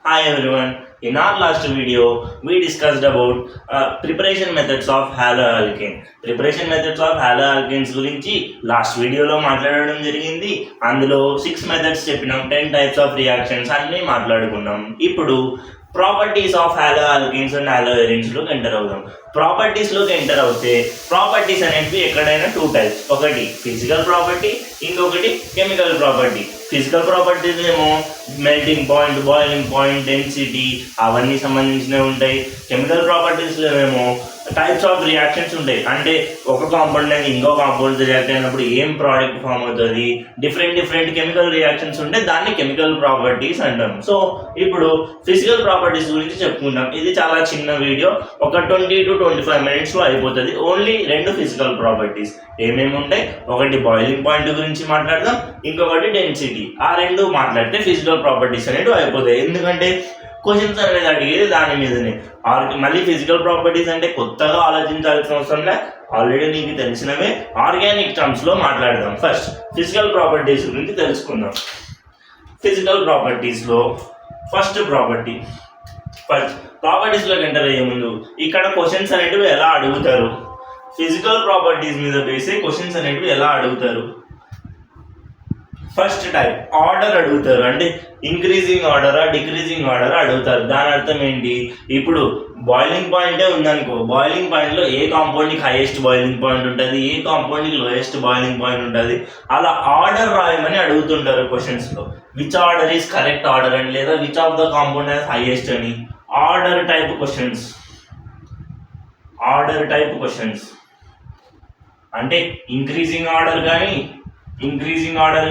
Hi everyone. In our last video, we discussed about preparation methods of haloalkane. Preparation methods of haloalkanes గురించి last వీడియోలో మాట్లాడడం జరిగింది. అందులో 6 methods చెప్పినాం, 10 types of reactions అన్నీ మాట్లాడుకున్నాం. ఇప్పుడు properties of haloalkanes and haloarenes లోకి ఎంటర్ అవుదాం. ప్రాపర్టీస్లోకి ఎంటర్ అవుతే ప్రాపర్టీస్ అనేవి ఎక్కడైనా 2 టైప్స్, ఒకటి ఫిజికల్ ప్రాపర్టీ, ఇంకొకటి కెమికల్ ప్రాపర్టీ. ఫిజికల్ ప్రాపర్టీస్ ఏమో melting point, boiling point, density అవన్నీ సంబంధించినవి ఉంటాయి. కెమికల్ ప్రాపర్టీస్లో ఏమో టైప్స్ ఆఫ్ రియాక్షన్స్ ఉంటాయి, అంటే ఒక కాంపౌండ్ అనేది ఇంకో కాంపౌండ్ రియాక్ట్ అయినప్పుడు ఏం ప్రోడక్ట్ ఫామ్ అవుతుంది, డిఫరెంట్ కెమికల్ రియాక్షన్స్ ఉంటే దాన్ని కెమికల్ ప్రాపర్టీస్ అంటాం. సో ఇప్పుడు ఫిజికల్ ప్రాపర్టీస్ గురించి చెప్పుకుంటాం. ఇది చాలా చిన్న వీడియో, ఒక 20 to 25 minutes అయిపోతుంది. ఓన్లీ 2 ఫిజికల్ ప్రాపర్టీస్ ఏమేమి ఉంటాయి, ఒకటి బాయిలింగ్ పాయింట్ గురించి మాట్లాడదాం, ఇంకొకటి డెన్సిటీ. ఆ 2 మాట్లాడితే ఫిజికల్ ప్రాపర్టీస్ అనేవి అయిపోతాయి. ఎందుకంటే క్వశ్చన్స్ అనేది అడిగేది దాని మీదనే. మళ్ళీ ఫిజికల్ ప్రాపర్టీస్ అంటే కొత్తగా ఆలోచించాల్సిన అవసరం లే, ఆల్రెడీ నీకు తెలిసినవే. ఆర్గానిక్ టర్మ్స్లో మాట్లాడదాం. ఫస్ట్ ఫిజికల్ ప్రాపర్టీస్ గురించి తెలుసుకుందాం. ఫిజికల్ ప్రాపర్టీస్లో ఫస్ట్ ప్రాపర్టీస్లోకి ఎంటర్ అయ్యే ముందు ఇక్కడ క్వశ్చన్స్ అనేటివి ఎలా అడుగుతారు, ఫిజికల్ ప్రాపర్టీస్ మీద బేసే క్వశ్చన్స్ అనేటివి ఎలా అడుగుతారు. ఫస్ట్ టైప్ ఆర్డర్ అడుగుతారు, అంటే ఇంక్రీజింగ్ ఆర్డరా డిక్రీజింగ్ ఆర్డరా అడుగుతారు. దాని అర్థం ఏంటి, ఇప్పుడు బాయిలింగ్ పాయింటే ఉందనుకో, బాయిలింగ్ పాయింట్లో ఏ కాంపౌండ్కి హైయెస్ట్ బాయిలింగ్ పాయింట్ ఉంటుంది, ఏ కాంపౌండ్కి లోయెస్ట్ బాయిలింగ్ పాయింట్ ఉంటుంది, అలా ఆర్డర్ రాయమని అడుగుతుంటారు క్వశ్చన్స్లో. Which order is correct order అని, లేదా which of the compound has highest అని. ఆర్డర్ టైప్ క్వశ్చన్స్ అంటే ఇంక్రీజింగ్ ఆర్డర్ కానీ డిక్రీజింగ్ ఆర్డర్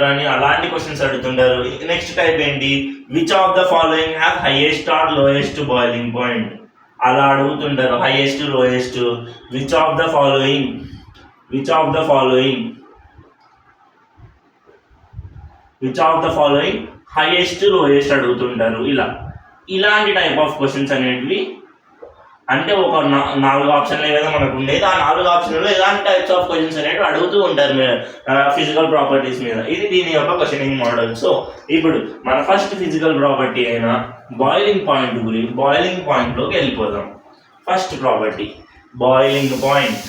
కానీ అలాంటి క్వశ్చన్స్ అడుగుతుంటారు. నెక్స్ట్ టైప్ ఏంటి, which of the following have highest or lowest boiling point, అలా అడుగుతుంటారు. Highest lowest, which of the following highest lowest అడుగుతుంటారు. ఇలాంటి టైప్ ఆఫ్ క్వశ్చన్స్ అనేటివి, అంటే ఒక 4 ఆప్షన్లే కదా మనకు ఉండేది. ఆ 4 ఆప్షన్లో ఎలాంటి టైప్స్ ఆఫ్ క్వశ్చన్స్ అనేవి అడుగుతూ ఉంటారు ఫిజికల్ ప్రాపర్టీస్ మీద. ఇది దీని యొక్క క్వశ్చనింగ్ మోడల్. సో ఇప్పుడు మన ఫస్ట్ ఫిజికల్ ప్రాపర్టీ అయిన బాయిలింగ్ పాయింట్లోకి వెళ్ళిపోదాం. First property boiling point.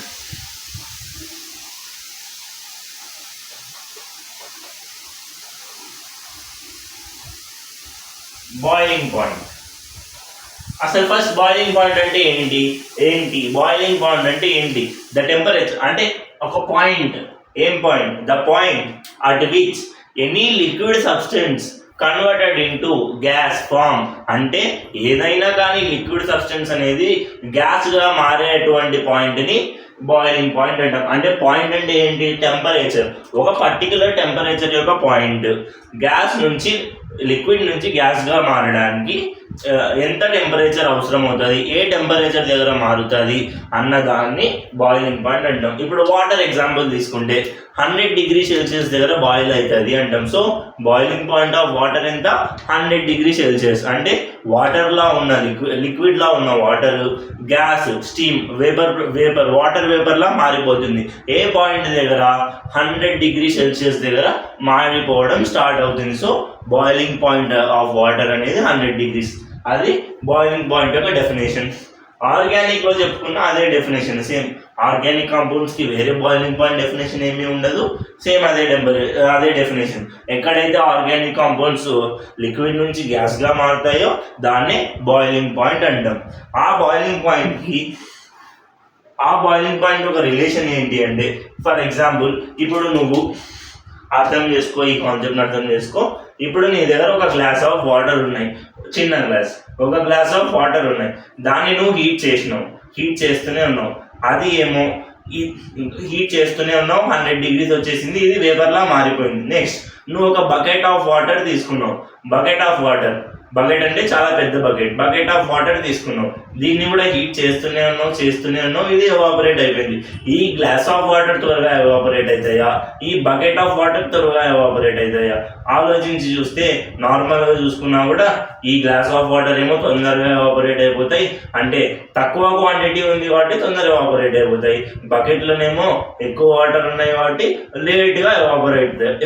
అసలు ఫస్ట్ బాయిలింగ్ పాయింట్ అంటే ఏంటి, బాయిలింగ్ పాయింట్ అంటే ఏంటి, ద టెంపరేచర్, అంటే ఒక పాయింట్. ఏం point, the point at which any liquid substance converted into gas form, అంటే ఏదైనా కానీ లిక్విడ్ సబ్స్టెన్స్ అనేది గ్యాస్గా మారేటువంటి పాయింట్ని బాయిలింగ్ పాయింట్ అంటాం. అంటే పాయింట్ అంటే ఏంటి, టెంపరేచర్, ఒక పర్టికులర్ టెంపరేచర్ యొక్క పాయింట్. గ్యాస్ నుంచి లిక్విడ్ నుంచి గ్యాస్గా మారడానికి ఎంత టెంపరేచర్ అవసరం అవుతుంది, ఏ టెంపరేచర్ దగ్గర మారుతుంది అన్నదాన్ని బాయిలింగ్ పాయింట్ అంటాం. ఇప్పుడు వాటర్ ఎగ్జాంపుల్ తీసుకుంటే 100 డిగ్రీ సెల్సియస్ దగ్గర బాయిల్ అవుతుంది అంటాం. So boiling point of water ఎంత, 100 డిగ్రీ సెల్సియస్. అంటే వాటర్లా ఉన్న లిక్విడ్లా ఉన్న water gas, steam, vapour water వేపర్లా మారిపోతుంది. ఏ పాయింట్ దగ్గర, 100 డిగ్రీ సెల్సియస్ దగ్గర మారిపోవడం స్టార్ట్ అవుతుంది. So boiling point of water అనేది 100 డిగ్రీస్. అది బాయిలింగ్ పాయింట్ యొక్క డెఫినేషన్. ఆర్గానిక్లో చెప్పుకున్న అదే డెఫినేషన్, సేమ్. ఆర్గానిక్ కాంపౌండ్స్కి వేరే బాయిలింగ్ పాయింట్ డెఫినేషన్ ఏమీ ఉండదు, సేమ్ అదే డెఫినేషన్. ఎక్కడైతే ఆర్గానిక్ కాంపౌండ్స్ లిక్విడ్ నుంచి గ్యాస్గా మారుతాయో దాన్నే బాయిలింగ్ పాయింట్ అంటాం. ఆ బాయిలింగ్ పాయింట్ ఒక రిలేషన్ ఏంటి అంటే, ఫర్ ఎగ్జాంపుల్ ఇప్పుడు నువ్వు అర్థం చేసుకో, ఈ కాన్సెప్ట్ని అర్థం చేసుకో. ఇప్పుడు నీ దగ్గర ఒక గ్లాస్ ఆఫ్ వాటర్ ఉన్నాయి, చిన్న గ్లాస్, ఒక గ్లాస్ ఆఫ్ వాటర్ ఉన్నాయి. దాన్ని నువ్వు హీట్ చేస్తూనే ఉన్నావు. అది ఏమో హీట్ చేస్తూనే ఉన్నావు, 100 డిగ్రీస్ వచ్చేసింది, ఇది వేపర్లా మారిపోయింది. నెక్స్ట్ నువ్వు ఒక బకెట్ ఆఫ్ వాటర్ తీసుకున్నావు. బకెట్ అంటే చాలా పెద్ద బకెట్ ఆఫ్ వాటర్ తీసుకున్నావు. దీన్ని కూడా హీట్ చేస్తూనే ఉన్నావు, ఇది ఎవాపరేట్ అయిపోయింది. ఈ గ్లాస్ ఆఫ్ వాటర్ త్వరగా ఎవాపరేట్ అవుతాయా, ఈ బకెట్ ఆఫ్ వాటర్ త్వరగా ఎవాపరేట్ అవుతాయా? ఆలోచించి చూస్తే నార్మల్గా చూసుకున్నా కూడా ఈ గ్లాస్ ఆఫ్ వాటర్ ఏమో తొందరగా ఎవాపరేట్ అయిపోతాయి, అంటే తక్కువ క్వాంటిటీ ఉంది కాబట్టి తొందరగా ఎవాపరేట్ అయిపోతాయి. బకెట్లోనేమో ఎక్కువ వాటర్ ఉన్నాయి కాబట్టి లేట్గా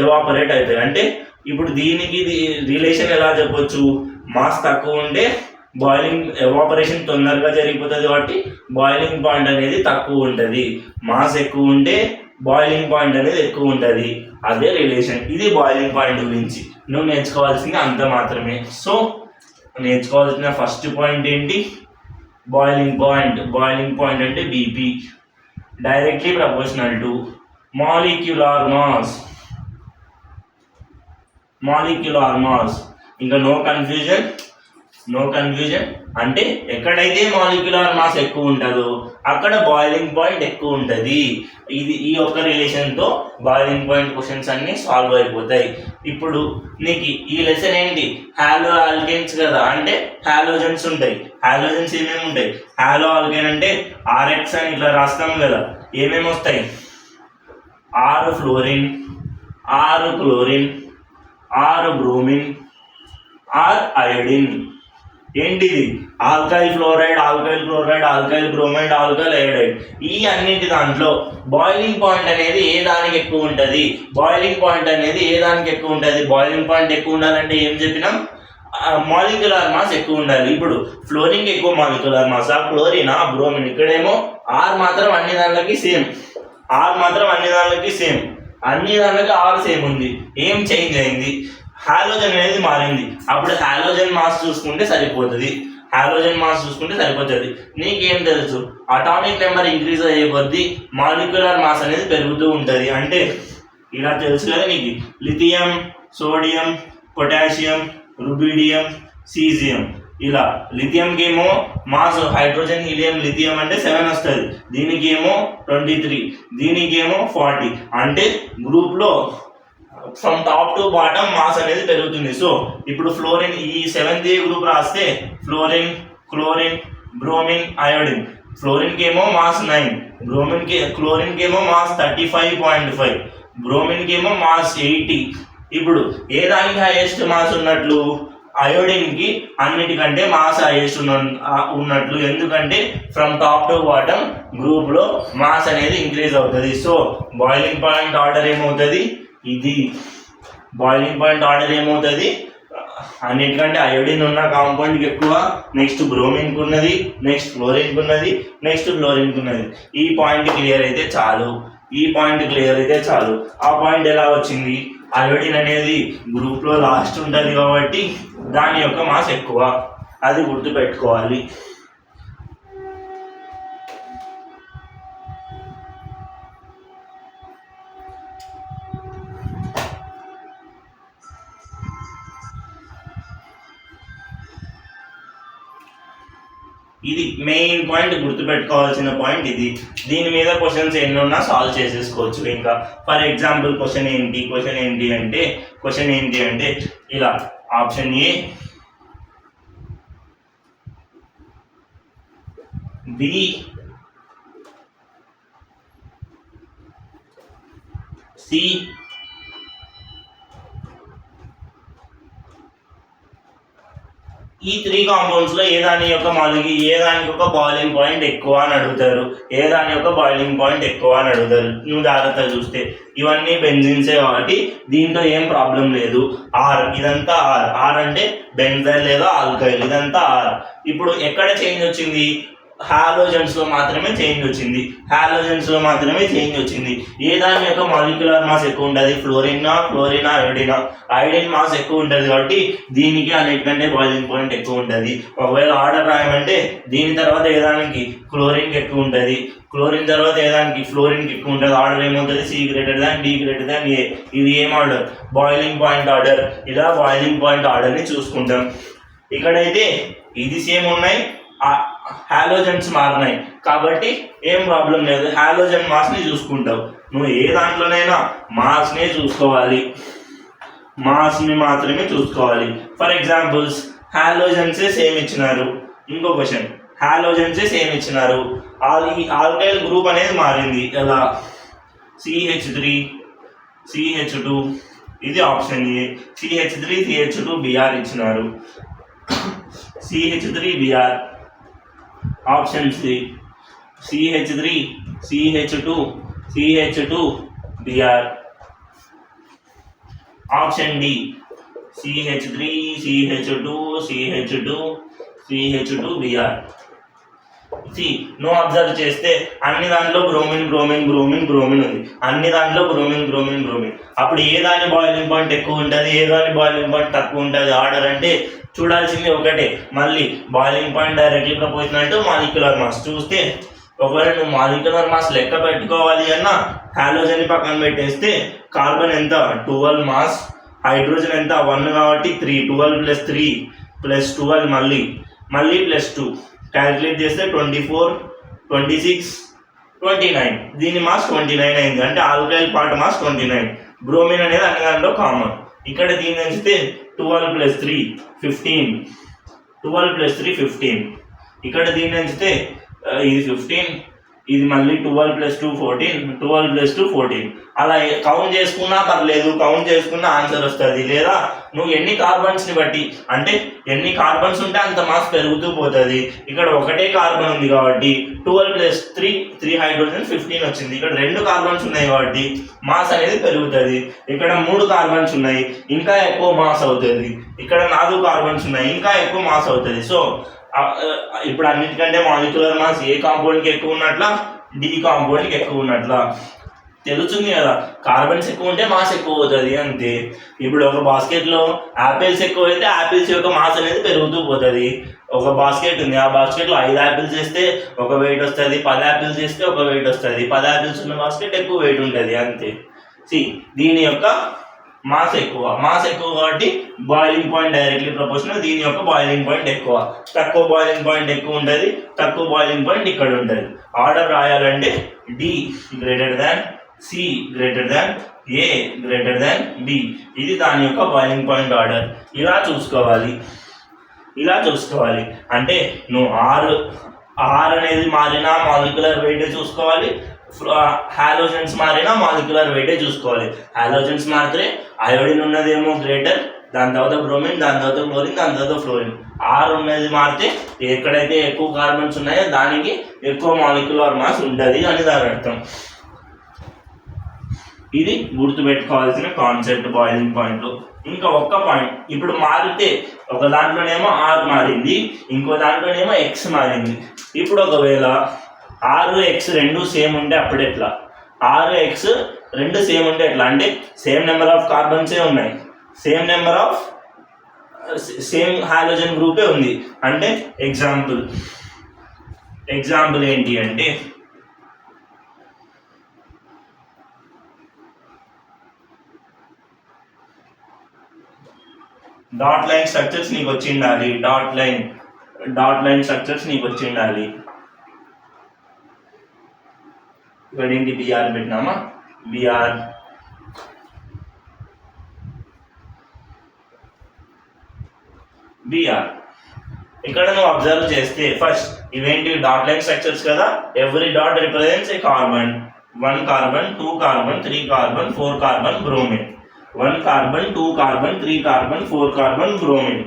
ఎవాపరేట్ అవుతాయి. అంటే ఇప్పుడు దీనికి రిలేషన్ ఎలా చెప్పొచ్చు, మాస్ తక్కువ ఉంటే బాయిలింగ్ ఎవాపరేషన్ తొందరగా జరిగిపోతుంది కాబట్టి బాయిలింగ్ పాయింట్ అనేది తక్కువ ఉంటుంది, మాస్ ఎక్కువ ఉంటే బాయిలింగ్ పాయింట్ అనేది ఎక్కువ ఉంటుంది. అదే రిలేషన్. ఇది బాయిలింగ్ పాయింట్ గురించి నువ్వు నేర్చుకోవాల్సింది అంత మాత్రమే. సో నేర్చుకోవాల్సిన ఫస్ట్ పాయింట్ ఏంటి, బాయిలింగ్ పాయింట్ అంటే BP, directly proportional to molecular mass. ఇంకా నో కన్ఫ్యూజన్. అంటే ఎక్కడైతే మాలిక్యులర్ మాస్ ఎక్కువ ఉంటుందో అక్కడ బాయిలింగ్ పాయింట్ ఎక్కువ ఉంటుంది. ఈ ఒక్క రిలేషన్తో బాయిలింగ్ పాయింట్ క్వశ్చన్స్ అన్నీ సాల్వ్ అయిపోతాయి. ఇప్పుడు నీకు ఈ లెసన్ ఏంటి, హాలో ఆల్కేన్స్ కదా, అంటే హాలోజన్స్ ఉంటాయి. హాలోజన్స్ ఏమేమి ఉంటాయి, హాలో ఆల్కేన్ అంటే RX అని ఇట్లా రాస్తాం కదా, ఏమేమి వస్తాయి, 6 ఫ్లోరిన్, 6 క్లోరిన్, 6 బ్రోమిన్, 6 అయోడిన్. ఏంటిది, alkyl fluoride, alkyl bromide, alkyl iodide. ఈ అన్నింటి దాంట్లో బాయిలింగ్ పాయింట్ అనేది ఏ దానికి ఎక్కువ ఉంటుంది, బాయిలింగ్ పాయింట్ ఎక్కువ ఉండాలంటే ఏం చెప్పినాం, మాలిక్యులర్ మాస్ ఎక్కువ ఉండాలి. ఇప్పుడు ఫ్లోరిన్కి ఎక్కువ మాలిక్యులర్ మాస్, క్లోరిన్, బ్రోమిన్. ఇక్కడేమో R మాత్రం అన్ని దాంట్లోకి సేమ్, అన్ని దాంట్లోకి R సేమ్ ఉంది. ఏం చేంజ్ అయింది, హాలోజన్ అనేది మారింది. అప్పుడు హాలోజన్ మాస్ చూసుకుంటే సరిపోతుంది. నీకేం తెలుసు, అటామిక్ నెంబర్ ఇంక్రీజ్ అయ్యే కొద్దీ మాలిక్యులర్ మాస్ అనేది పెరుగుతూ ఉంటుంది. అంటే ఇలా తెలుసు కదా నీకు, lithium, sodium, potassium, rubidium, caesium. ఇలా లిథియంకి ఏమో మాస్, హైడ్రోజన్, హీలియం, లిథియం అంటే 7 వస్తుంది, దీనికి ఏమో 23, దీనికి ఏమో 40. అంటే గ్రూప్లో from top to bottom mass అనేది పెరుగుతుంది. సో ఇప్పుడు ఫ్లోరిన్ ఈ 7th గ్రూప్ రాస్తే ఫ్లోరిన్, క్లోరిన్, బ్రోమిన్, అయోడిన్. ఫ్లోరిన్కి ఏమో మాస్ 9, క్లోరిన్కి ఏమో మాస్ 35.5, బ్రోమిన్కి ఏమో మాస్ 80. ఇప్పుడు ఏ దానికి హైయెస్ట్ మాస్ ఉన్నట్లు, అయోడిన్కి అన్నిటికంటే మాస్ హైయెస్ట్ ఉన్నట్లు. ఎందుకంటే ఫ్రమ్ టాప్ టు బాటమ్ గ్రూప్లో మాస్ అనేది ఇంక్రీజ్ అవుతుంది. సో బాయిలింగ్ పాయింట్ ఆర్డర్ ఏమవుతుంది, ఇది బాయిలింగ్ పాయింట్ ఆర్డర్ ఏమవుతుంది, అన్నిటికంటే అయోడిన్ ఉన్న కాంపౌండ్కి ఎక్కువ, నెక్స్ట్ బ్రోమిన్కి ఉన్నది, నెక్స్ట్ ఫ్లోరిన్కి ఉన్నది, నెక్స్ట్ ఫ్లోరిన్కి ఉన్నది. ఈ పాయింట్ క్లియర్ అయితే చాలు. ఆ పాయింట్ ఎలా వచ్చింది, అయోడిన్ అనేది గ్రూప్లో లాస్ట్ ఉంటుంది కాబట్టి దాని యొక్క మాస్ ఎక్కువ, అది గుర్తుపెట్టుకోవాలి. ఇది మెయిన్ పాయింట్, గుర్తుపెట్టుకోవాల్సిన పాయింట్ ఇది. దీని మీద క్వశ్చన్స్ ఎన్ని ఉన్నా సాల్వ్ చేసేసుకోవచ్చు. ఇంకా ఫర్ ఎగ్జాంపుల్ క్వశ్చన్ ఏంటి అంటే ఇలా, ఆప్షన్ ఏ, బి, సి, ఈ 3 కాంపౌండ్స్ లో ఏ దానికి ఒక బాయిలింగ్ పాయింట్ ఎక్కువ అని అడుగుతారు, నువ్వు జాగ్రత్తగా చూస్తే ఇవన్నీ బెంజిన్సే కాబట్టి దీంట్లో ఏం ప్రాబ్లం లేదు. ఇదంతా ఆర్ అంటే బెంజైల్ లేదా ఆల్కైల్, ఇదంతా ఆర్. ఇప్పుడు ఎక్కడ చేంజ్ వచ్చింది, హాలోజన్స్ లో మాత్రమే చేంజ్ వచ్చింది. ఏ దాని యొక్క మాలిక్యులర్ మాస్ ఎక్కువ ఉంటుంది, ఫ్లోరినా, అయోడిన్ మాస్ ఎక్కువ ఉంటుంది కాబట్టి దీనికి అన్నిటికంటే బాయిలింగ్ పాయింట్ ఎక్కువ ఉంటుంది. ఒకవేళ ఆర్డర్ రాయమంటే దీని తర్వాత ఏదానికి క్లోరిన్కి ఎక్కువ ఉంటుంది, క్లోరిన్ తర్వాత ఏదానికి ఫ్లోరిన్కి ఎక్కువ ఉంటుంది. ఆర్డర్ ఏమవుతుంది, C greater than, D greater than A. ఇది ఏం ఆర్డర్, బాయిలింగ్ పాయింట్ ఆర్డర్. ఇలా బాయిలింగ్ పాయింట్ ఆర్డర్ని చూసుకుంటాం. ఇక్కడైతే ఇది సేమ్ ఉన్నాయి, హాలోజన్స్ మారినాయి కాబట్టి ఏం ప్రాబ్లం లేదు. హాలోజన్ మాస్ని చూసుకుంటావు. నువ్వు ఏ దాంట్లోనైనా మాస్నే చూసుకోవాలి, మాస్ని మాత్రమే చూసుకోవాలి. ఫర్ ఎగ్జాంపుల్స్ హాలోజన్సే సేమ్ ఇచ్చినారు. ఇంకో క్వశ్చన్, హాలోజన్స్ సేమ్ ఇచ్చినారు. ఈ ఆల్కైల్ గ్రూప్ అనేది మారింది ఎలా, CH3 CH2 ఇది option A. CH3 CH2 Br ఇచ్చినారు. CH3 Br ఆప్షన్ సి. CH3 CH2 CH2 Br option డి. CH3 CH2 CH2 CH2 Br. నువ్వు అబ్జర్వ్ చేస్తే అన్ని దాంట్లో బ్రోమిన్ బ్రోమిన్ బ్రోమిన్ బ్రోమిన్ ఉంది, అన్ని దాంట్లో బ్రోమిన్ బ్రోమిన్ బ్రోమిన్. అప్పుడు ఏ దాని బాయిలింగ్ పాయింట్ ఎక్కువ ఉంటుంది, ఏ దాని బాయిలింగ్ పాయింట్ తక్కువ ఉంటుంది ఆర్డర్ అంటే చూడాల్సింది ఒకటే. మళ్ళీ boiling point directly proportional to molecular mass. చూస్తే ఒకవేళ నువ్వు మాలిక్యులర్ మాస్ లెక్క పెట్టుకోవాలి అన్నా హాలోజన్ పక్కన పెట్టేస్తే కార్బన్ ఎంత 12 మాస్, హైడ్రోజన్ ఎంత 1 కాబట్టి 3, 12 + 3 + 12 మళ్ళీ +2 క్యాలిక్యులేట్ చేస్తే 24, 26, 29. దీని మాస్ 29 అయింది. అంటే ఆల్కైల్ పార్ట్ మాస్ 29. బ్రోమిన్ అనేది అన్ని దాంట్లో కామన్. ఇక్కడ దీన్ని ఎంచితే 12 + 3 15, 12 + 3 15. ఇక్కడ దీన్ని ఎంచితే ఇది 15, ఇది మళ్ళీ 12 + 2 14, 12 + 2 14. అలా కౌంట్ చేసుకున్నా పర్లేదు, కౌంట్ చేసుకున్న ఆన్సర్ వస్తుంది. లేదా నువ్వు ఎన్ని కార్బన్స్ని బట్టి, అంటే ఎన్ని కార్బన్స్ ఉంటే అంత మాస్ పెరుగుతూ పోతుంది. ఇక్కడ ఒకటే కార్బన్ ఉంది కాబట్టి 12 + 3 హైడ్రోజన్ 15 వచ్చింది. ఇక్కడ 2 కార్బన్స్ ఉన్నాయి కాబట్టి మాస్ అనేది పెరుగుతుంది. ఇక్కడ 3 కార్బన్స్ ఉన్నాయి, ఇంకా ఎక్కువ మాస్ అవుతుంది. ఇక్కడ 4 కార్బన్స్ ఉన్నాయి, ఇంకా ఎక్కువ మాస్ అవుతుంది. సో ఇప్పుడు అన్నిటికంటే మాలిక్యులర్ మాస్ ఏ కాంపౌండ్కి ఎక్కువ ఉన్నట్లా, డి కాంపౌండ్కి ఎక్కువ ఉన్నట్లా తెలుస్తుంది కదా. కార్బన్స్ ఎక్కువ ఉంటే మాస్ ఎక్కువ అవుతుంది అంతే. ఇప్పుడు ఒక బాస్కెట్లో యాపిల్స్ ఎక్కువ అయితే యాపిల్స్ యొక్క మాస్ అనేది పెరుగుతూ పోతుంది. ఒక బాస్కెట్ ఉంది, ఆ బాస్కెట్లో 5 యాపిల్స్ వేస్తే ఒక వెయిట్ వస్తుంది, 10 యాపిల్స్ వేస్తే ఒక వెయిట్ వస్తుంది. 10 యాపిల్స్ ఉన్న బాస్కెట్ ఎక్కువ వెయిట్ ఉంటుంది అంతే. దీని యొక్క మాస్ ఎక్కువ కాబట్టి బాయిలింగ్ పాయింట్ డైరెక్ట్లీ ప్రపోర్షనల్. దీని యొక్క బాయిలింగ్ పాయింట్ ఎక్కువ. తక్కువ బాయిలింగ్ పాయింట్ ఎక్కువ ఉంటుంది, తక్కువ బాయిలింగ్ పాయింట్ ఇక్కడ ఉంటుంది. ఆర్డర్ రాయాలంటే D greater than, C greater than, A greater than B. ఇది దాని యొక్క బాయిలింగ్ పాయింట్ ఆర్డర్. ఇలా చూసుకోవాలి. అంటే నువ్వు ఆర్ అనేది మారినా మాలిక్యులర్ వెయిట్ చూసుకోవాలి, హాలోజన్స్ మారినా మాలిక్యులర్ వెయిటే చూసుకోవాలి. హాలోజన్స్ మారితే అయోడిన్ ఉన్నదేమో గ్రేటర్, దాని తర్వాత బ్రోమిన్, దాని తర్వాత క్లోరిన్, దాని తర్వాత ఫ్లోరిన్. ఆర్ ఉన్నది మారితే ఎక్కడైతే ఎక్కువ కార్బన్స్ ఉన్నాయో దానికి ఎక్కువ మాలిక్యులర్ మాస్ ఉంటుంది అని దాని అర్థం. ఇది గుర్తుపెట్టుకోవాల్సిన కాన్సెప్ట్ బాయిలింగ్ పాయింట్లో. ఇంకా ఒక్క పాయింట్, ఇప్పుడు మారితే ఒక దాంట్లోనేమో ఆర్ మారింది, ఇంకో దాంట్లోనేమో ఎక్స్ మారింది. ఇప్పుడు ఒకవేళ ఆర్ ఎక్స్ రెండు సేమ్ ఉంటే అప్పుడు ఎట్లా? ఆర్ ఎక్స్ రెండు సేమ్ ఉంటే ఎట్లా అంటే సేమ్ నెంబర్ ఆఫ్ కార్బన్సే ఉన్నాయి, సేమ్ హాలోజన్ గ్రూపే ఉంది. అంటే ఎగ్జాంపుల్ ఏంటి అంటే డాట్ లైన్ స్ట్రక్చర్స్ నీకు వచ్చి ఉండాలి. డాట్ లైన్ స్ట్రక్చర్స్ నీకు వచ్చి ఉండాలి. ఇక్కడ ఏంటి బిఆర్ పెట్టినామా, బిఆర్ ఇక్కడ నువ్వు అబ్జర్వ్ చేస్తే ఫస్ట్ ఇవేంటి డాట్ లైన్ స్ట్రక్చర్స్ కదా. Every dot represents a carbon. 1 carbon, 2 carbon, 3 carbon, 4 carbon bromine. 1 carbon, 2 carbon, 3 carbon, 4 carbon bromine.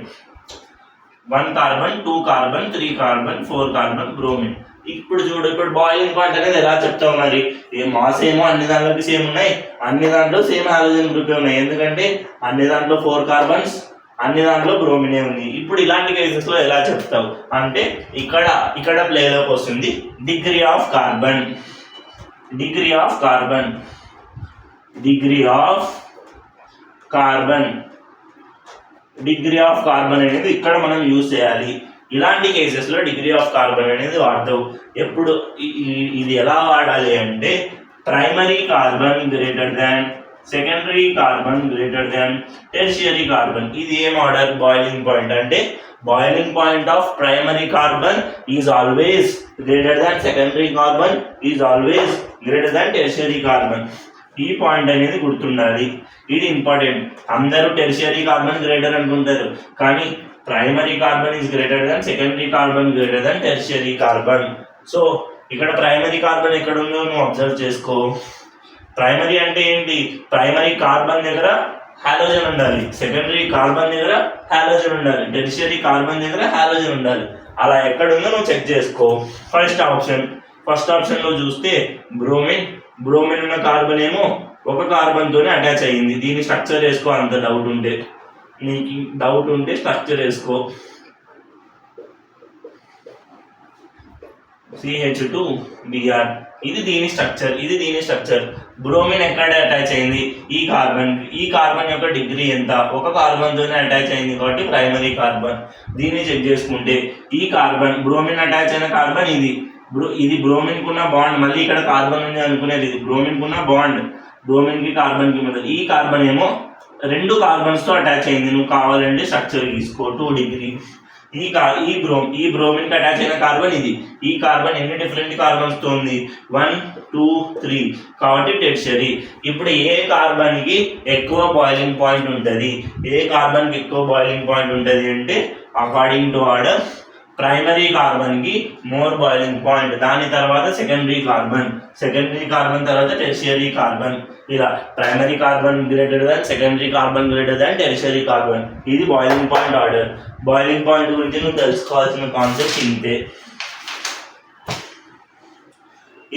1 carbon, 2 carbon, 3 carbon, 4 carbon bromine. ఇప్పుడు చూడు, ఇప్పుడు బాయిలింగ్ పాయింట్ అనేది ఎలా చెప్తావు మరి? ఏ మాస్ ఏమో అన్ని దాంట్లోకి సేమ్ ఉన్నాయి, అన్ని దాంట్లో సేమ్ హాలోజన్ గ్రూపే ఉన్నాయి. ఎందుకంటే అన్ని దాంట్లో 4 కార్బన్స్, అన్ని దాంట్లో బ్రోమినే ఉంది. ఇప్పుడు ఇలాంటి కేసెస్ లో ఎలా చెప్తావు అంటే ఇక్కడ ప్లేలోకి వస్తుంది డిగ్రీ ఆఫ్ కార్బన్ అనేది ఇక్కడ మనం యూజ్ చేయాలి. ఇలాంటి కేసెస్లో డిగ్రీ ఆఫ్ కార్బన్ అనేది వాడతావు. ఎప్పుడు ఇది ఎలా వాడాలి అంటే primary carbon greater than, secondary carbon greater than, tertiary carbon. ఇది ఏం ఆర్డర్? Boiling point. అంటే boiling point of primary carbon is always greater than secondary carbon, is always greater than tertiary carbon. ఈ పాయింట్ అనేది గుర్తుండాలి. ఇది important. అందరూ tertiary carbon greater అనుకుంటారు, కానీ primary carbon is greater than secondary carbon greater than tertiary carbon. So ఇక్కడ primary carbon ఎక్కడ ఉందో నువ్వు అబ్జర్వ్ చేసుకో. ప్రైమరీ అంటే ఏంటి? ప్రైమరీ కార్బన్ దగ్గర హాలోజన్ ఉండాలి, సెకండరీ కార్బన్ దగ్గర హాలోజన్ ఉండాలి, టెర్షియరీ కార్బన్ దగ్గర హాలోజన్ ఉండాలి. అలా ఎక్కడ ఉందో నువ్వు చెక్ చేసుకో. ఫస్ట్ ఆప్షన్లో చూస్తే బ్రోమిన్ ఉన్న కార్బన్ ఏమో ఒక కార్బన్తోనే అటాచ్ అయ్యింది. దీన్ని స్ట్రక్చర్ వేసుకో, అంత డౌట్ ఉంటే, నీకు డౌట్ ఉంటే స్ట్రక్చర్ వేసుకో. CH2Br, ఇది దీని స్ట్రక్చర్. బ్రోమిన్ ఎక్కడ అటాచ్ అయింది? ఈ కార్బన్ యొక్క డిగ్రీ ఎంత? ఒక కార్బన్తోనే అటాచ్ అయింది కాబట్టి ప్రైమరీ కార్బన్. దీన్ని చెక్ చేసుకుంటే ఈ కార్బన్ బ్రోమిన్ అటాచ్ అయిన కార్బన్ ఇది బ్రోమిన్ కున్న బాండ్. మళ్ళీ ఇక్కడ కార్బన్ ఉంది అనుకునేది, ఇది బ్రోమిన్ కున్న బాండ్, బ్రోమిన్ కి కార్బన్ కి మధ్య. ఈ కార్బన్ ఏమో 2 కార్బన్స్ తో అటాచ్ అయింది. నువ్వు కావాలంటే స్ట్రక్చర్ తీసుకో 2 డిగ్రీ. ఈ బ్రోమిన్ కి అటాచ్ అయిన కార్బన్ ఇది. ఈ కార్బన్ ఎన్ని డిఫరెంట్ కార్బన్స్ తో ఉంది? 1 2 3 కాబట్టి టెర్షియరీ. ఇప్పుడు ఏ కార్బన్ కి ఎక్కువ బాయిలింగ్ పాయింట్ ఉంటుంది? అంటే according to order primary carbon కి మోర్ బాయిలింగ్ పాయింట్, దాని తర్వాత సెకండరీ కార్బన్ తర్వాత టెర్షియరీ కార్బన్. ఇలా primary carbon greater than, secondary carbon greater than, tertiary carbon. ఇది boiling point order. Boiling point గురించి నువ్వు తెలుసుకోవాల్సిన కాన్సెప్ట్ ఇంతే.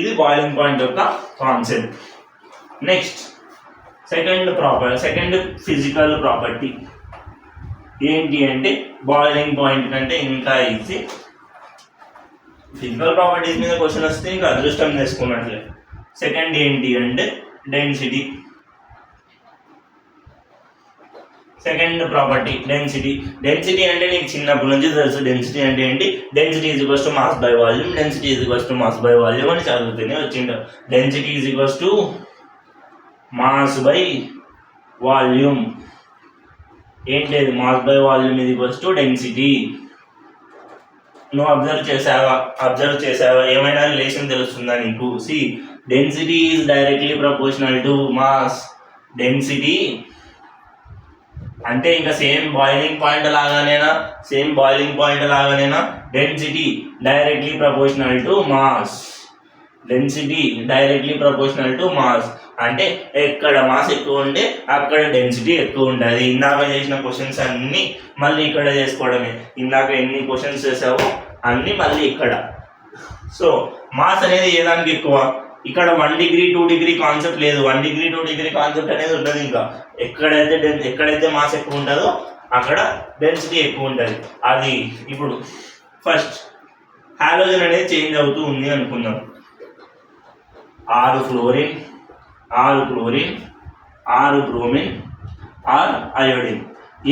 ఇది బాయిలింగ్ పాయింట్ యొక్క concept. Next second physical property ఏంటి అంటే బాయిలింగ్ పాయింట్ కంటే ఇంకా ఈజీ. ఫిజికల్ ప్రాపర్టీస్ మీద క్వశ్చన్ వస్తే ఇంకా అదృష్టం చేసుకున్నట్లే. సెకండ్ ఏంటి అంటే డెన్సిటీ. సెకండ్ ప్రాపర్టీ డెన్సిటీ అంటే నీకు చిన్నప్పటి నుంచి తెలుసు. డెన్సిటీ అంటే ఏంటి? Density is equals to mass by volume. అని చదువుతూనే వచ్చిండు. Density is equals to mass by volume. ఏంటి? Mass by volume is equals to density. నువ్వు అబ్జర్వ్ చేసావా? ఏమైనా రిలేషన్ తెలుస్తుందా నీకు? See, density is directly proportional to mass. Density అంటే ఇంకా సేమ్ బాయిలింగ్ పాయింట్ లాగానేనా density directly proportional to mass. అంటే ఎక్కడ మాస్ ఎక్కువ ఉంటే అక్కడ డెన్సిటీ ఎక్కువ ఉంటుంది. ఇందాక చేసిన క్వశ్చన్స్ అన్నీ మళ్ళీ ఇక్కడ చేసుకోవడమే. ఇందాక ఎన్ని క్వశ్చన్స్ చేసావో అన్నీ మళ్ళీ ఇక్కడ. సో మాస్ అనేది ఏ దానికి ఎక్కువ? ఇక్కడ 1 డిగ్రీ 2 డిగ్రీ కాన్సెప్ట్ లేదు. 1 డిగ్రీ 2 డిగ్రీ కాన్సెప్ట్ అనేది ఉండదు. ఇంకా ఎక్కడైతే మాస్ ఎక్కువ ఉంటుందో అక్కడ డెన్సిటీ ఎక్కువ ఉంటుంది. అది ఇప్పుడు ఫస్ట్ హాలోజన్ అనేది చేంజ్ అవుతూ ఉంది అనుకుందాం. 6 ఫ్లోరిన్ 6 క్లోరిన్ 6 బ్రోమిన్ 6 అయోడిన్.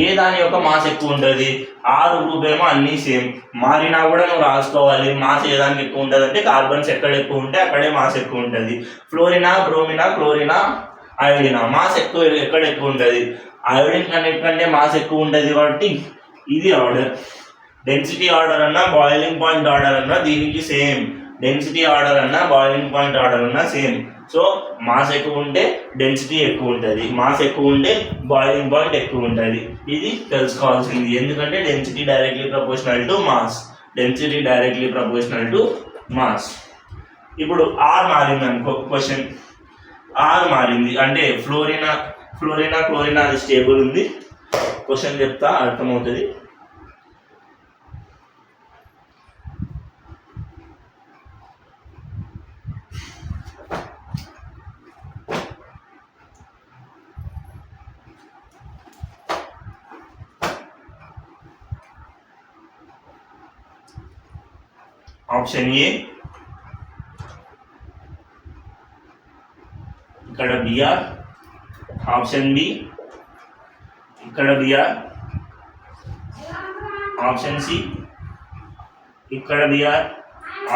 ఏ దాని యొక్క మాస్ ఎక్కువ ఉంటుంది? 6 గ్రూప్ ఏమో అన్నీ సేమ్, మారినా కూడా నువ్వు రాసుకోవాలి. మాస్ ఏ దానికి ఎక్కువ ఉంటుంది అంటే కార్బన్స్ ఎక్కడ ఎక్కువ ఉంటే అక్కడే మాస్ ఎక్కువ ఉంటుంది. ఫ్లోరినా బ్రోమినా క్లోరినా అయోడినా మాస్ ఎక్కడ ఎక్కువ ఉంటుంది? అయోడిన్ కంటే మాస్ ఎక్కువ ఉంటుంది కాబట్టి ఇది ఆర్డర్. డెన్సిటీ ఆర్డర్ అన్నా బాయిలింగ్ పాయింట్ ఆర్డర్ అన్నా దీనికి సేమ్. డెన్సిటీ ఆర్డర్ అన్నా బాయిలింగ్ పాయింట్ ఆర్డర్ అన్నా సేమ్. సో మాస్ ఎక్కువ ఉంటే డెన్సిటీ ఎక్కువ ఉంటుంది, మాస్ ఎక్కువ ఉంటే బాయిలింగ్ పాయింట్ ఎక్కువ ఉంటుంది. ఇది తెలుసుకోవాల్సింది. ఎందుకంటే density directly proportional to mass. ఇప్పుడు ఆర్ మారింది అనుకో. క్వశ్చన్ ఆర్ మారింది అంటే ఫ్లోరినా క్లోరినా అది స్టేబుల్ ఉంది. క్వశ్చన్ చెప్తా అర్థమవుతుంది. ఆప్షన్ ఏ, ఇక్కడ బిఆర్. ఆప్షన్ బి, ఇక్కడ బిఆర్. ఆప్షన్ సి, ఇక్కడ బిఆర్.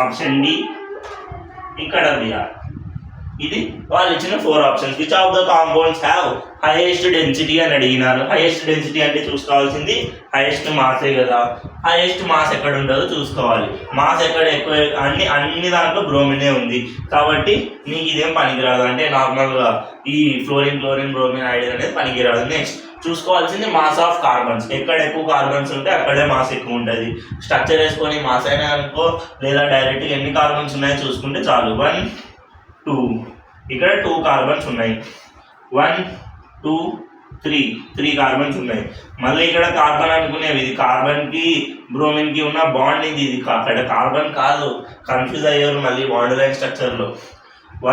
ఆప్షన్ డి, ఇక్కడ బిఆర్. ఇది వాళ్ళు ఇచ్చిన 4 options. Which of the compounds have highest density అని అడిగినారు. హైయెస్ట్ డెన్సిటీ అంటే చూసుకోవాల్సింది హైయెస్ట్ మాసే కదా. హైయెస్ట్ మాస్ ఎక్కడ ఉంటుందో చూసుకోవాలి. మాస్ ఎక్కడ ఎక్కువ అన్ని దాంట్లో బ్రోమినే ఉంది కాబట్టి నీకు ఇదేం పనికిరాదు. అంటే నార్మల్గా ఈ ఫ్లోరిన్ బ్రోమిన్ ఐడియా అనేది పనికిరాదు. నెక్స్ట్ చూసుకోవాల్సింది మాస్ ఆఫ్ కార్బన్స్. ఎక్కడ ఎక్కువ కార్బన్స్ ఉంటే అక్కడే మాస్ ఎక్కువ ఉంటుంది. స్ట్రక్చర్ వేసుకొని మాస్ అయినా అనుకో, లేదా డైరెక్ట్గా ఎన్ని కార్బన్స్ ఉన్నాయో చూసుకుంటే చాలు. 1 2 ఇక్కడ 2 కార్బన్స్ ఉన్నాయి. 1 2 3 కార్బన్స్ ఉన్నాయి. మళ్ళీ ఇక్కడ కార్బన్ అనుకునేవి, ఇది కార్బన్కి బ్రోమిన్కి ఉన్న బాండ్ ఇది. ఇది అక్కడ కార్బన్ కాదు, కన్ఫ్యూజ్ అయ్యారు మళ్ళీ బాండ్ లైన్ స్ట్రక్చర్లో.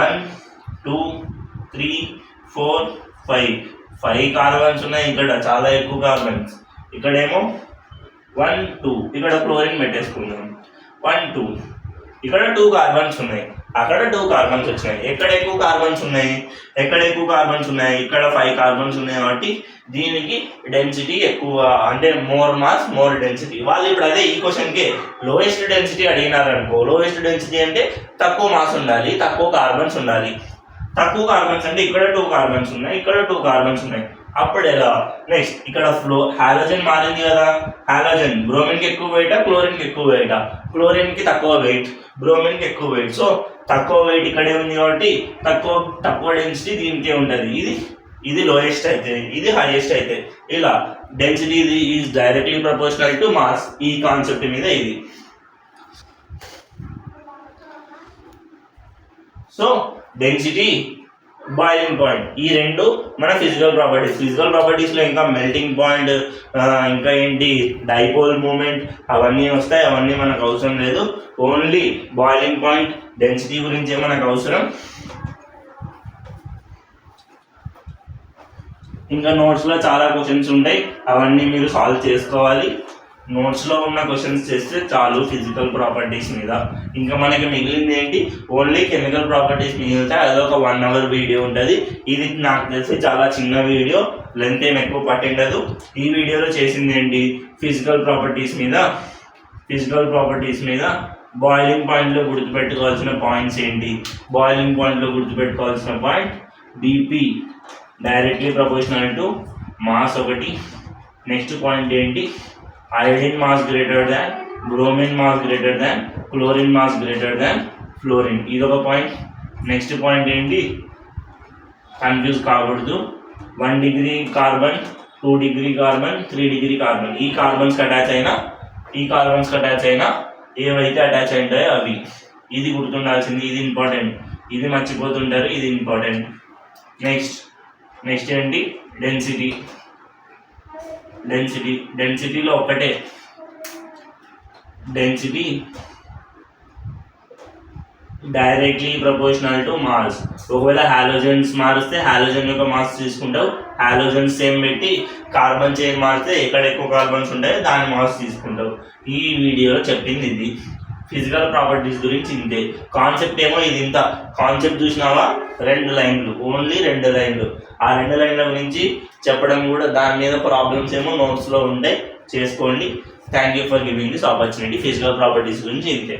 1 2 3 4 5 కార్బన్స్ ఉన్నాయి. ఇక్కడ చాలా ఎక్కువ కార్బన్స్. ఇక్కడేమో 1 2 ఇక్కడ క్లోరిన్ పెట్టేసుకుందాం. 1 2 ఇక్కడ 2 కార్బన్స్ ఉన్నాయి. అక్కడ 2 కార్బన్స్ వచ్చినాయి. ఎక్కడ ఎక్కువ కార్బన్స్ ఉన్నాయి? ఇక్కడ 5 కార్బన్స్ ఉన్నాయి. కాబట్టి దీనికి డెన్సిటీ ఎక్కువ, అంటే మోర్ మాస్ మోర్ డెన్సిటీ. వాళ్ళు ఇప్పుడు అదే ఈ క్వశ్చన్కి లోయెస్ట్ డెన్సిటీ అడిగినారనుకో, లోయెస్ట్ డెన్సిటీ అంటే తక్కువ మాస్ ఉండాలి, తక్కువ కార్బన్స్ ఉండాలి. తక్కువ కార్బన్స్ అంటే ఇక్కడ 2 కార్బన్స్ ఉన్నాయి, ఇక్కడ 2 కార్బన్స్ ఉన్నాయి. అప్పుడు ఎలా? నెక్స్ట్ ఇక్కడ హాలోజన్ మారింది కదా. హాలోజన్ బ్రోమిన్కి ఎక్కువ వెయిటా, క్లోరిన్కి ఎక్కువ వెయిటా? క్లోరిన్కి తక్కువ వెయిట్, బ్రోమిన్కి ఎక్కువ వెయిట్. సో తక్కువ వెయిట్ ఇక్కడే ఉంది కాబట్టి తక్కువ డెన్సిటీ దీనికే ఉంటుంది. ఇది లోయెస్ట్ అయితే, ఇది హైయెస్ట్ అయితే. ఇలా density is directly proportional to mass. ఈ కాన్సెప్ట్ మీద ఇది. సో డెన్సిటీ, బాయిలింగ్ పాయింట్, ఈ రెండు మన ఫిజికల్ ప్రాపర్టీస్లో ఇంకా మెల్టింగ్ పాయింట్, ఇంకా ఏంటి డైపోల్ మూమెంట్ అవన్నీ వస్తాయి. అవన్నీ మనకు అవసరం లేదు. ఓన్లీ బాయిలింగ్ పాయింట్, డెన్సిటీ గురించే మనకు అవసరం. ఇంకా నోట్స్లో చాలా క్వశ్చన్స్ ఉంటాయి, అవన్నీ మీరు సాల్వ్ చేసుకోవాలి. నోట్స్లో ఉన్న క్వశ్చన్స్ చేస్తే చాలు ఫిజికల్ ప్రాపర్టీస్ మీద. ఇంకా మనకి మిగిలింది ఏంటి? ఓన్లీ కెమికల్ ప్రాపర్టీస్ మిగిలితే అదొక 1 hour వీడియో ఉంటుంది. ఇది నాకు తెలిసి చాలా చిన్న వీడియో, లెంత్ ఏం ఎక్కువ పట్టిండదు. ఈ వీడియోలో చేసింది ఏంటి? ఫిజికల్ ప్రాపర్టీస్ మీద బాయిలింగ్ పాయింట్లో గుర్తుపెట్టుకోవాల్సిన పాయింట్స్ ఏంటి? బాయిలింగ్ పాయింట్లో గుర్తుపెట్టుకోవాల్సిన point DP directly proportional to mass ఒకటి. నెక్స్ట్ పాయింట్ ఏంటి? iodine mass greater than, bromine mass greater than, chlorine mass greater than fluorine. ఇదొక పాయింట్. నెక్స్ట్ పాయింట్ ఏంటి? కన్ఫ్యూజ్ కాకూడదు. 1 degree carbon, 2 degree carbon, 3 degree carbon. ఈ కార్బన్స్కి attach అయినా ఏవైతే attach అయింటాయో అవి. ఇది గుర్తుండాల్సింది, ఇది ఇంపార్టెంట్. ఇది మర్చిపోతుంటారు, ఇది ఇంపార్టెంట్. నెక్స్ట్ ఏంటి? డెన్సిటీలో ఒక్కటే, density directly proportional to mass. ఒకవేళ హాలోజన్స్ మారిస్తే హాలోజన్ యొక్క మాస్ తీసుకుంటావు. హాలోజన్స్ సేమ్ పెట్టి కార్బన్ చైన్ మారితే ఎక్కడ ఎక్కువ కార్బన్స్ ఉంటాయో దాని మాస్ తీసుకుంటావు. ఈ వీడియోలో చెప్పింది ఇది. ఫిజికల్ ప్రాపర్టీస్ గురించి ఇంతే. కాన్సెప్ట్ ఏమో ఇది ఇంత. కాన్సెప్ట్ చూసినావా? 2 లైన్లు, ఓన్లీ 2 లైన్లు. ఆ 2 లైన్ల గురించి చెప్పడం కూడా, దాని మీద ప్రాబ్లమ్స్ ఏమో నోట్స్లో ఉంటాయి, చేసుకోండి. Thank you for giving this opportunity. Physical properties గురించి ఇంతే.